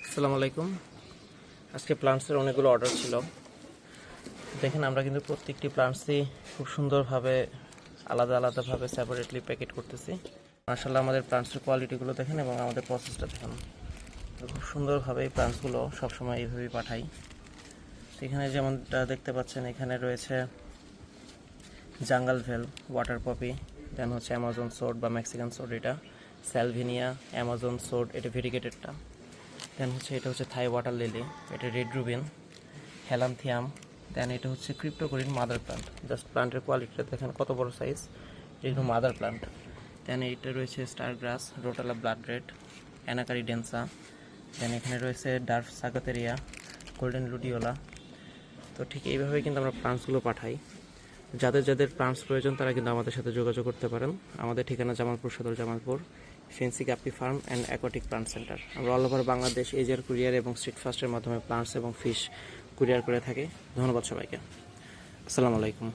আসসালামু আলাইকুম। আজকে প্লান্টসের অনেকগুলো অর্ডার ছিল। দেখেন আমরা কিন্তু প্রত্যেকটি প্লান্টসই খুব সুন্দরভাবে আলাদাভাবে সেপারেটলি প্যাকেট করতেছি। মাশাআল্লাহ আমাদের প্লান্টসের কোয়ালিটিগুলো দেখেন এবং আমাদের প্রসেসটা দেখেন। খুব সুন্দরভাবে এই প্লান্টসগুলো সবসময় এইভাবেই পাঠাই। তো এখানে যেমনটা দেখতে পাচ্ছেন, এখানে রয়েছে জাঙ্গাল ভেল, ওয়াটার পপি, দেন হচ্ছে অ্যামাজন সোড বা মেক্সিকান সোড, এটা স্যালভিনিয়া, অ্যামাজন সোড, এটা ভেরিগেটেডটা। দেন হচ্ছে এটা হচ্ছে থাই ওয়াটার লিলি, এটা রেড রুবিন, হেলান্থিয়াম। দেন এটা হচ্ছে ক্রিপ্টোকরিন মাদার প্লান্ট। জাস্ট প্লান্টের কোয়ালিটিটা দেখেন কত বড় সাইজ, এটা মাদার প্লান্ট। দেন এটা রয়েছে স্টার গ্রাস, রোটালা ব্লাড রেড, অ্যানাকারি ডেন্সা। দেন এখানে রয়েছে ডার্ফ সাগাতেরিয়া, গোল্ডেন লুডিওলা। তো ঠিক এইভাবেই কিন্তু আমরা প্লান্টসগুলো পাঠাই। যাদের যাদের প্লান্টস প্রয়োজন তারা কিন্তু আমাদের সাথে যোগাযোগ করতে পারেন। আমাদের ঠিকানা Jamalpur Sadar, Jamalpur, fancy guppy farm and aquatic plant center. আমরা all over Bangladesh AGR courier এবং স্ট্রিট ফাস্টের মাধ্যমে প্লান্টস এবং ফিশ কুরিয়ার করে থাকি। ধন্যবাদ সবাইকে। আসসালামু আলাইকুম।